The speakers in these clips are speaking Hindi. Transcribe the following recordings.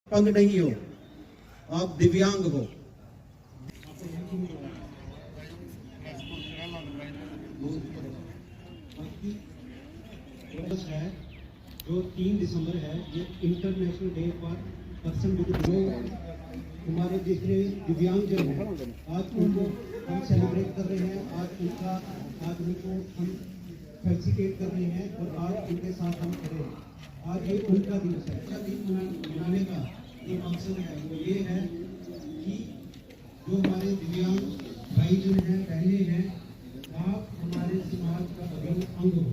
अपंग नहीं हो, आप दिव्यांग हो। है जो 3 दिसंबर है, ये international day for person with हमारे जितने दिव्यांगजन हैं, आज उनको हम सेलिब्रेट कर रहे हैं। आज उनको हम फेलिसिटेट कर रहे हैं और आज उनके साथ हम खड़े हैं। आज ये उनका दिवस है। अच्छा दिन मनाने का जो मकसद है वो ये है कि जो हमारे दिव्यांग भाईजन हैं, बहनें हैं, आप हमारे समाज का अभिन्न अंग हो।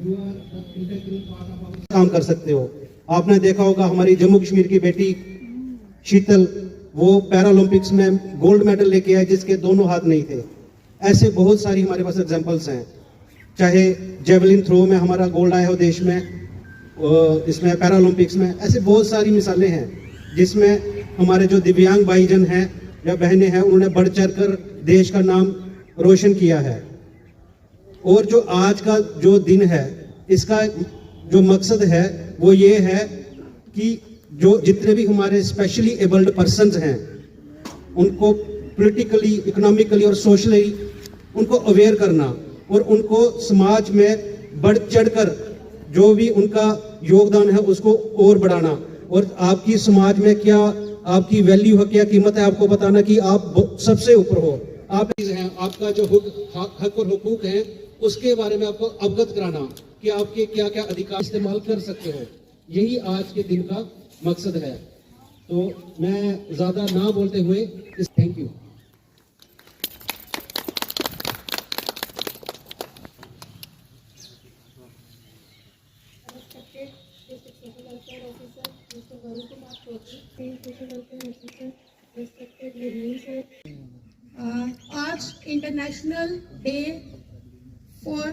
You are the integral part of our. काम कर सकते हो। आपने देखा होगा हमारी जम्मू कश्मीर की बेटी शीतल, वो पैरालंपिक्स में गोल्ड मेडल लेके आई जिसके दोनों हाथ नहीं थे। ऐसे बहुत सारी हमारे पास एग्जांपल्स हैं। चाहे जेवलिन थ्रो में हमारा गोल्ड आया हो देश में, इसमें पैरालंपिक्स में, ऐसे बहुत सारी मिसालें हैं जिसमें हमारे जो दिव्यांग भाईजन हैं या बहनें हैं उन्होंने बढ़ चढ़ कर देश का नाम रोशन किया है। और जो आज का जो दिन है, इसका जो मकसद है वो ये है कि जो जितने भी हमारे स्पेशली एबल्ड पर्सन्स हैं उनको पॉलिटिकली, इकोनॉमिकली और सोशली उनको अवेयर करना और उनको समाज में बढ़ चढ़कर जो भी उनका योगदान है उसको और बढ़ाना, और आपकी समाज में क्या आपकी वैल्यू है, क्या कीमत है, आपको बताना कि आप सबसे ऊपर हो। आप हैं, आपका जो हक और हुकूक है उसके बारे में आपको अवगत कराना कि आपके क्या क्या अधिकार इस्तेमाल कर सकते हो। यही आज के दिन का मकसद है। तो मैं ज्यादा ना बोलते हुए थैंक यू। आज international day for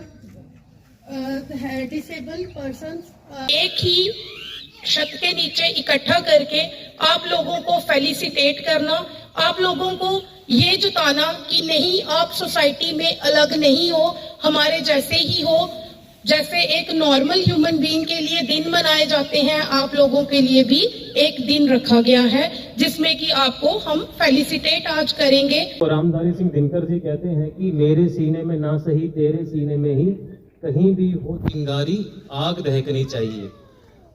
disabled persons, एक ही छत के नीचे इकट्ठा करके आप लोगों को फेलिसिटेट करना, आप लोगों को ये जताना कि नहीं, आप सोसाइटी में अलग नहीं हो, हमारे जैसे ही हो। जैसे एक नॉर्मल ह्यूमन बीइंग के लिए दिन मनाए जाते हैं, आप लोगों के लिए भी एक दिन रखा गया है जिसमें कि आपको हम फेलिसिटेट आज करेंगे। रामधारी सिंह दिनकर जी कहते हैं कि मेरे सीने में ना सही तेरे सीने में ही कहीं भी हो चिंगारी आग दहकनी चाहिए।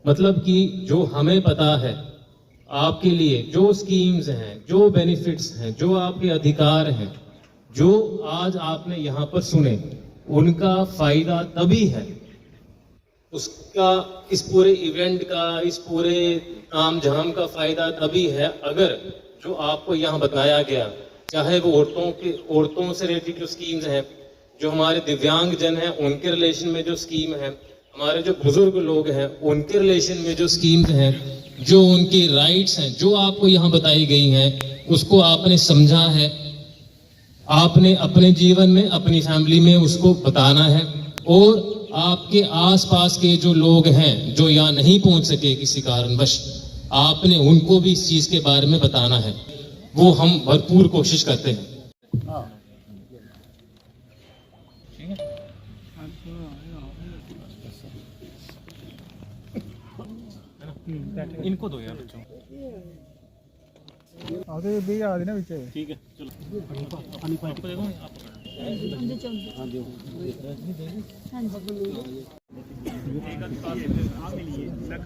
मतलब कि जो हमें पता है आपके लिए जो स्कीम्स हैं, जो बेनिफिट्स हैं, जो आपके अधिकार हैं, जो आज आपने यहाँ पर सुने, उनका फायदा तभी है, उसका इस पूरे इवेंट का, इस पूरे ताम झाम का फायदा तभी है अगर जो आपको यहाँ बताया गया, चाहे वो औरतों से रिलेटेड जो स्कीम्स हैं, जो हमारे दिव्यांग जन हैं उनके रिलेशन में जो स्कीम है, हमारे जो बुजुर्ग लोग हैं उनके रिलेशन में जो स्कीम्स हैं, जो उनकी राइट्स हैं, जो आपको यहाँ बताई गई हैं, उसको आपने समझा है, आपने अपने जीवन में, अपनी फैमिली में उसको बताना है। और आपके आसपास के जो लोग हैं जो यहाँ नहीं पहुंच सके किसी कारणवश, आपने उनको भी इस चीज के बारे में बताना है। वो हम भरपूर कोशिश करते हैं। इनको दो यार बच्चों। आगे भी आ ना पीछे। ठीक है चलो।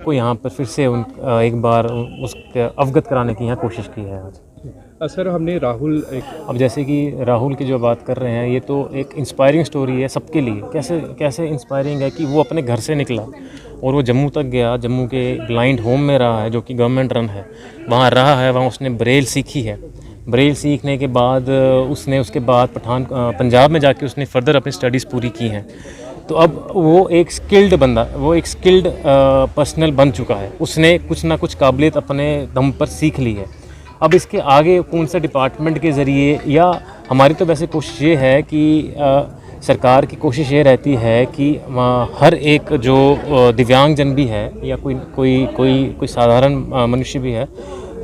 को यहाँ पर फिर से एक बार उसके अवगत कराने की यहाँ कोशिश की है आज। सर हमने राहुल अब जैसे कि राहुल की जो बात कर रहे हैं, ये तो एक इंस्पायरिंग स्टोरी है सबके लिए। कैसे इंस्पायरिंग है कि वो अपने घर से निकला और वो जम्मू तक गया, जम्मू के ब्लाइंड होम में रहा है जो कि गवर्नमेंट रन है, वहाँ रहा है, वहाँ उसने ब्रेल सीखी है। ब्रेल सीखने के बाद उसके बाद पंजाब में जाके उसने फर्दर अपनी स्टडीज़ पूरी की हैं। तो अब वो एक स्किल्ड बंदा, वो एक स्किल्ड पर्सनल बन चुका है। उसने कुछ ना कुछ काबिलियत अपने दम पर सीख ली है। अब इसके आगे कौन से डिपार्टमेंट के ज़रिए, या हमारी तो वैसे कोशिश ये है कि सरकार की कोशिश ये रहती है कि हर एक जो दिव्यांगजन भी है या कोई साधारण मनुष्य भी है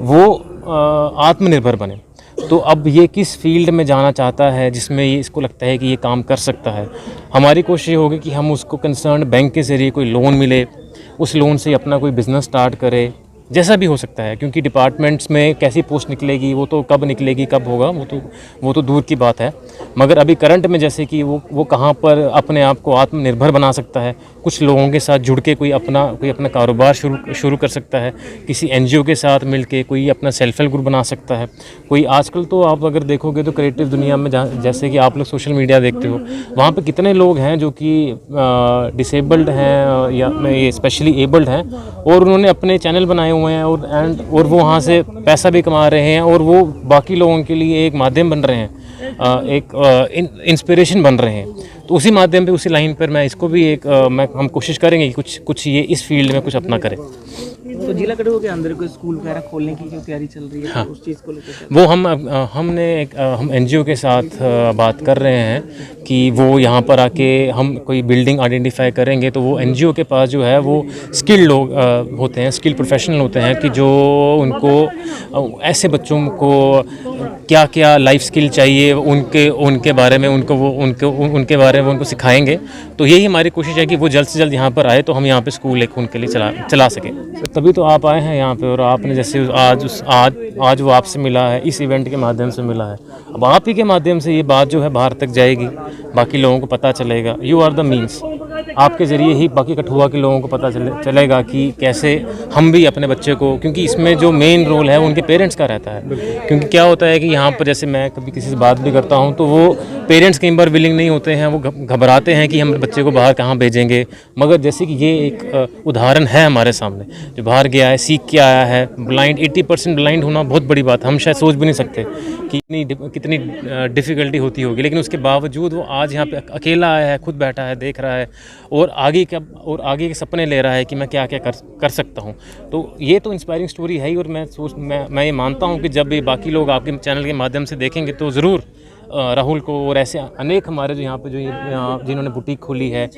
वो आत्मनिर्भर बने। तो अब ये किस फील्ड में जाना चाहता है जिसमें ये इसको लगता है कि ये काम कर सकता है, हमारी कोशिश होगी कि हम उसको कंसर्न बैंक के ज़रिए कोई लोन मिले, उस लोन से अपना कोई बिज़नेस स्टार्ट करे जैसा भी हो सकता है, क्योंकि डिपार्टमेंट्स में कैसी पोस्ट निकलेगी वो तो कब निकलेगी कब होगा वो तो दूर की बात है। मगर अभी करंट में जैसे कि वो कहाँ पर अपने आप को आत्मनिर्भर बना सकता है, कुछ लोगों के साथ जुड़ के कोई अपना कारोबार शुरू कर सकता है, किसी एनजीओ के साथ मिलके कोई अपना सेल्फ हेल्प ग्रुप बना सकता है। कोई आजकल तो आप अगर देखोगे तो क्रिएटिव दुनिया में जैसे कि आप लोग सोशल मीडिया देखते हो, वहाँ पे कितने लोग हैं जो कि डिसेबल्ड हैं या स्पेशली एबल्ड हैं और उन्होंने अपने चैनल बनाए हुए हैं और वो वहाँ से पैसा भी कमा रहे हैं और वो बाकी लोगों के लिए एक माध्यम बन रहे हैं, इंस्पिरेशन बन रहे हैं। तो उसी माध्यम पे उसी लाइन पर मैं इसको भी हम कोशिश करेंगे कि कुछ ये इस फील्ड में कुछ अपना करें। तो जिला कठुआ के अंदर कोई स्कूल वगैरह खोलने की जो तैयारी चल रही है, हाँ, तो उस चीज़ को लेकर वो हम एनजीओ के साथ बात कर रहे हैं कि वो यहाँ पर आके हम कोई बिल्डिंग आइडेंटिफाई करेंगे तो वो एनजीओ के पास जो है वो स्किल्ड लोग होते हैं, स्किल प्रोफेशनल होते हैं कि जो उनको ऐसे बच्चों को क्या क्या लाइफ स्किल चाहिए उनके बारे में उनके बारे में उनको सिखाएंगे। तो यही हमारी कोशिश है कि वो जल्द से जल्द यहाँ पर आए तो हम यहाँ पे स्कूल एक उनके लिए चला सकें। तभी तो आप आए हैं यहाँ पे और आपने जैसे आज वो आपसे मिला है, इस इवेंट के माध्यम से मिला है। अब आप ही के माध्यम से ये बात जो है बाहर तक जाएगी, बाकी लोगों को पता चलेगा। यू आर द मीन्स, आपके ज़रिए ही बाकी कठुआ के लोगों को पता चलेगा कि कैसे हम भी अपने बच्चे को, क्योंकि इसमें जो मेन रोल है वो उनके पेरेंट्स का रहता है। क्योंकि क्या होता है कि यहाँ पर जैसे मैं कभी किसी से बात भी करता हूँ तो वो पेरेंट्स कई बार विलिंग नहीं होते हैं, वो घबराते हैं कि हम बच्चे को बाहर कहाँ भेजेंगे। मगर जैसे कि ये एक उदाहरण है हमारे सामने, जो बाहर गया है, सीख के आया है, ब्लाइंड 80% ब्लाइंड होना बहुत बड़ी बात है। हम शायद सोच भी नहीं सकते कि कितनी डिफ़िकल्टी होती होगी, लेकिन उसके बावजूद वो आज यहाँ पे अकेला आया है, खुद बैठा है, देख रहा है और आगे के सपने ले रहा है कि मैं क्या क्या कर सकता हूँ। तो ये तो इंस्पायरिंग स्टोरी है ही। और मैं ये मानता हूँ कि जब ये बाकी लोग आपके चैनल के माध्यम से देखेंगे तो ज़रूर राहुल को और ऐसे अनेक हमारे जो यहाँ पे जिन्होंने बुटीक खोली है,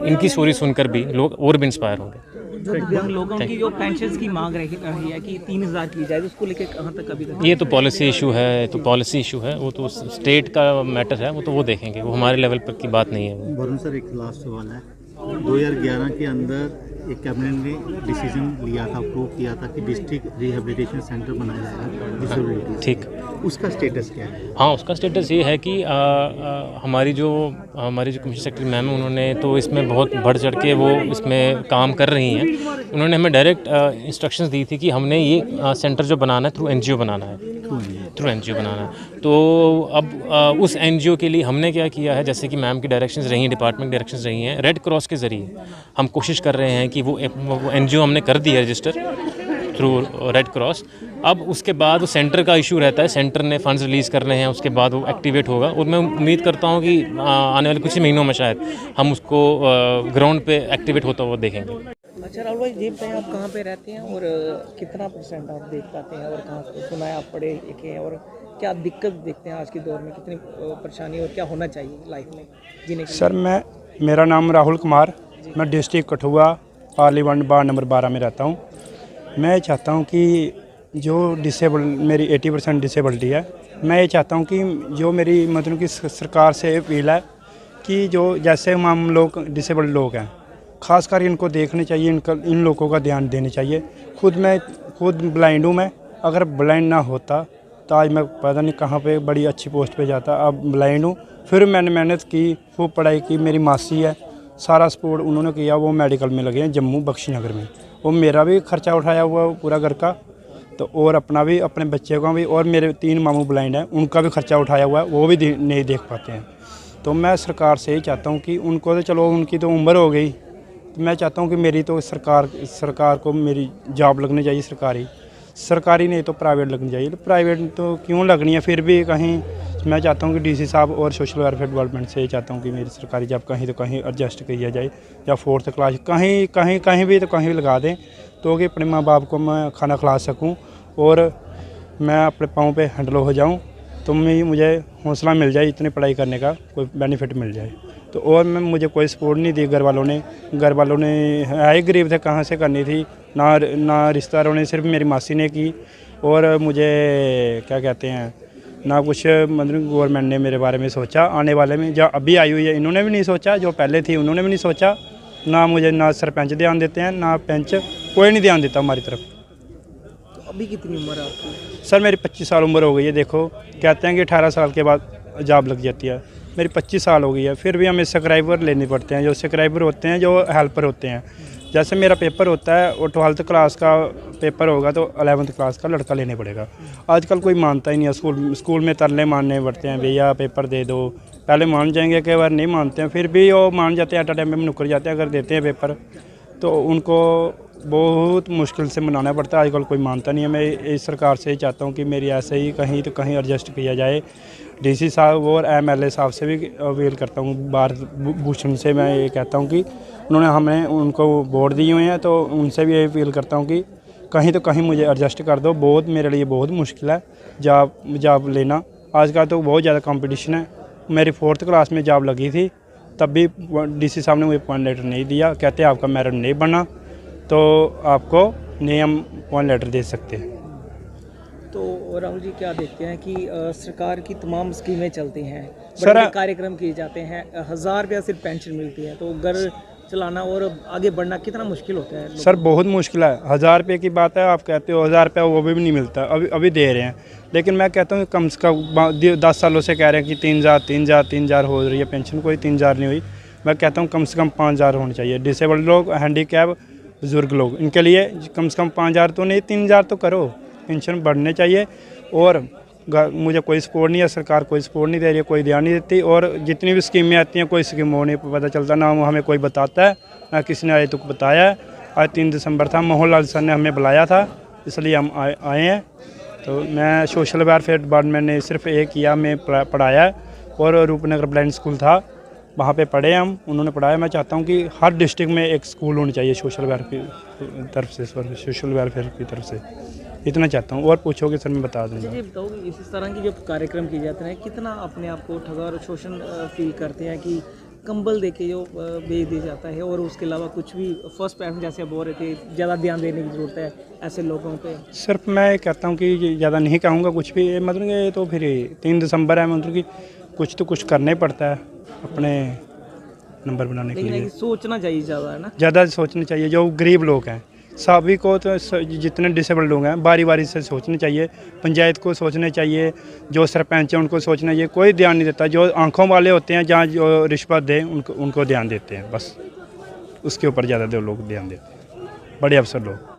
इनकी स्टोरी सुनकर भी लोग और भी इंस्पायर होंगे। जो दिव्यांग लोगों की जो पेंशन की मांग रही है कि 3000 की जाए, उसको लेकर कहाँ तक अभी तक? ये तो पॉलिसी इशू है, वो तो स्टेट का मैटर है, वो तो वो देखेंगे, वो हमारे लेवल पर की बात नहीं है। वरुण सर, एक लास्ट सवाल है। 2011 के अंदर एक कैबिनेट ने डिसीजन लिया था, अप्रूव किया था कि डिस्ट्रिक्ट रिहेबिलिटेशन सेंटर बनाया जाएगा डिसेबिलिटी। ठीक, उसका स्टेटस क्या है? हाँ, उसका स्टेटस ये है कि हमारी जो कमिश्नर सेक्रेटरी मैम है, उन्होंने तो इसमें बहुत बढ़ चढ़ के वो इसमें काम कर रही हैं। उन्होंने हमें डायरेक्ट इंस्ट्रक्शंस दी थी कि हमने ये सेंटर जो बनाना है थ्रू एनजीओ बनाना है। तो अब उस एनजीओ के लिए हमने क्या किया है, जैसे कि मैम की डायरेक्शंस रही हैं, डिपार्टमेंट डायरेक्शंस रही हैं, रेड क्रॉस के ज़रिए हम कोशिश कर रहे हैं कि वो एनजीओ हमने कर दी है रजिस्टर थ्रू रेड क्रॉस। अब उसके बाद वो सेंटर का इशू रहता है, सेंटर ने फंड्स रिलीज़ करने हैं, उसके बाद वो एक्टिवेट होगा और मैं उम्मीद करता हूँ कि आने वाले कुछ ही महीनों में शायद हम उसको ग्राउंड पे एक्टिवेट होता हुआ देखेंगे। अच्छा राहुल भाई, ये बताएं आप कहाँ पे रहते हैं और कितना % आप देख पाते हैं और कहाँ से सुना है आप पढ़े लिखे हैं, और क्या दिक्कत देखते हैं आज के दौर में, कितनी परेशानी और क्या होना चाहिए लाइफ में जीने के लिए? सर, मेरा नाम राहुल कुमार, मैं district Kathua parliament ward number 12 में रहता हूँ। मैं चाहता हूँ कि जो मेरी 80% डिसेबिलिटी है, मैं ये चाहता हूँ कि जो मेरी मतलब कि सरकार से अपील है कि जो जैसे हम लोग डिसेबल्ड लोग हैं, खासकर इनको देखने चाहिए, इन लोगों का ध्यान देने चाहिए। खुद ब्लाइंड हूँ मैं, अगर ब्लाइंड ना होता तो आज मैं पता नहीं कहाँ पे बड़ी अच्छी पोस्ट पे जाता। अब ब्लाइंड हूँ, फिर मैंने मेहनत की, खूब पढ़ाई की। मेरी मासी है, सारा सपोर्ट उन्होंने किया, वो मेडिकल में लगे हैं जम्मू बख्शीनगर में। वो मेरा भी खर्चा उठाया हुआ पूरा घर का, तो और अपना भी, अपने बच्चे का भी, और मेरे 3 मामू ब्लाइंड हैं, उनका भी खर्चा उठाया हुआ है, वो भी नहीं देख पाते हैं। तो मैं सरकार से ही चाहता हूँ कि उनको तो चलो उनकी तो उम्र हो गई, तो मैं चाहता हूँ कि मेरी तो सरकार को मेरी जॉब लगनी चाहिए, सरकारी नहीं तो प्राइवेट लगनी चाहिए। प्राइवेट तो क्यों लगनी है, फिर भी कहीं मैं चाहता हूँ कि डीसी साहब और सोशल वेलफेयर डिपार्टमेंट से चाहता हूँ कि मेरी सरकारी जॉब कहीं तो कहीं एडजस्ट किया जाए, या 4th क्लास कहीं भी तो कहीं भी लगा दें, तो कि अपने माँ बाप को मैं खाना खिला सकूँ और मैं अपने पाँव पे हैंडल हो जाऊँ, तो मुझे हौसला मिल जाए, इतनी पढ़ाई करने का कोई बेनिफिट मिल जाए। तो और मुझे कोई सपोर्ट नहीं दी घर वालों ने आए गरीब थे, कहाँ से करनी थी, ना रिश्तेदारों ने, सिर्फ मेरी मासी ने की। और मुझे क्या कहते हैं, ना कुछ मतलब गवर्नमेंट ने मेरे बारे में सोचा आने वाले में, जो अभी आई हुई है इन्होंने भी नहीं सोचा, जो पहले थी उन्होंने भी नहीं सोचा, ना मुझे, ना सरपंच ध्यान देते हैं, ना पंच, कोई नहीं ध्यान देता हमारी तरफ। अभी कितनी उम्र है आपकी? सर मेरी 25 साल उम्र हो गई है। देखो कहते हैं कि 18 साल के बाद जॉब लग जाती है, मेरी 25 साल हो गई है, फिर भी हमें सब्सक्राइबर लेने पड़ते हैं। जो सब्सक्राइबर होते हैं, जो हेल्पर होते हैं, जैसे मेरा पेपर होता है और 12th क्लास का पेपर होगा तो 11th क्लास का लड़का लेने पड़ेगा। आजकल कोई मानता ही नहीं है। स्कूल में तरले मानने पड़ते हैं, भैया पेपर दे दो। पहले मान जाएंगे, कई बार नहीं मानते हैं, फिर भी वो मान जाते हैं, एट अ टाइम में मुकर जाते हैं। अगर देते हैं पेपर तो उनको बहुत मुश्किल से मनाना पड़ता है। आजकल कोई मानता नहीं है। मैं इस सरकार से ही चाहता हूँ कि मेरी ऐसे ही कहीं तो कहीं एडजस्ट किया जाए। डीसी साहब और MLA साहब से भी अपील करता हूँ, भारत भूषण से मैं ये कहता हूँ कि उन्होंने हमें उनको वोट दिए हुए हैं, तो उनसे भी ये अपील करता हूँ कि कहीं तो कहीं मुझे एडजस्ट कर दो। बहुत मेरे लिए बहुत मुश्किल है जॉब लेना। आज का तो बहुत ज़्यादा कंपटीशन है। मेरी 4th क्लास में जॉब लगी थी, तब भी डीसी साहब ने मुझे पॉइंट लेटर नहीं दिया। कहते आपका मेरिट नहीं बना तो आपको नहीं हम पॉइंट लेटर दे सकते। तो राहुल जी क्या देखते हैं कि सरकार की तमाम स्कीमें चलती हैं, सर बड़े कार्यक्रम किए जाते हैं, 1000 रुपया सिर्फ पेंशन मिलती है, तो घर चलाना और आगे बढ़ना कितना मुश्किल होता है? सर बहुत मुश्किल है। 1000 रुपये की बात है, आप कहते हो 1000 रुपया वो भी नहीं मिलता। अभी दे रहे हैं, लेकिन मैं कहता हूँ कम से कम 10 सालों से कह रहे हैं कि 3000 हो रही है पेंशन, कोई 3000 नहीं हुई। मैं कहता हूँ कम से कम 5000 होनी चाहिए। डिसेबल्ड लोग, हैंडीकैप, बुज़ुर्ग लोग, इनके लिए कम से कम 5000 तो नहीं 3000 तो करो। पेंशन बढ़ने चाहिए। और मुझे कोई सपोर्ट नहीं है, सरकार कोई सपोर्ट नहीं दे रही है, कोई ध्यान नहीं देती। और जितनी भी स्कीमें आती हैं, कोई स्कीम वो नहीं पता चलता, ना हमें कोई बताता है, ना किसी ने आज तक बताया है। आज 3 दिसंबर था, मोहन लाल सर ने हमें बुलाया था, इसलिए हम आए हैं। तो मैं सोशल वेलफेयर डिपार्टमेंट ने सिर्फ एक किया, मैं पढ़ाया। और रूपनगर ब्लाइंड स्कूल था, वहाँ पे पढ़े हम, उन्होंने पढ़ाया। मैं चाहता हूँ कि हर डिस्ट्रिक्ट में एक स्कूल होनी चाहिए सोशल वेलफेयर की तरफ से, इतना चाहता हूँ। और पूछोगे सर मैं बता दूँगा। जी बताओ, इस तरह की जो कार्यक्रम किए जाते हैं, कितना अपने आप को ठगा और शोषण फील करते हैं कि कंबल दे के जो भेज दिया जाता है और उसके अलावा कुछ भी फर्स्ट पैरेंट जैसे अब हो रहे थे, ज़्यादा ध्यान देने की ज़रूरत है ऐसे लोगों पे? सिर्फ मैं कहता हूँ कि ज़्यादा नहीं कहूँगा कुछ भी, मतलब ये तो फिर 3 दिसंबर है, मतलब कि कुछ तो कुछ करना ही पड़ता है अपने नंबर बनाने के लिए। सोचना चाहिए ज़्यादा, है ना? ज़्यादा सोचना चाहिए। जो गरीब लोग हैं सभी को, तो जितने डिसेबल्ड लोग हैं बारी बारी से सोचना चाहिए। पंचायत को सोचना चाहिए, जो सरपंच हैं उनको सोचना चाहिए। कोई ध्यान नहीं देता। जो आंखों वाले होते हैं, जहाँ जो रिश्वत दें उनको ध्यान देते हैं, बस उसके ऊपर ज़्यादा लोग ध्यान देते हैं, बड़े अफसर लोग।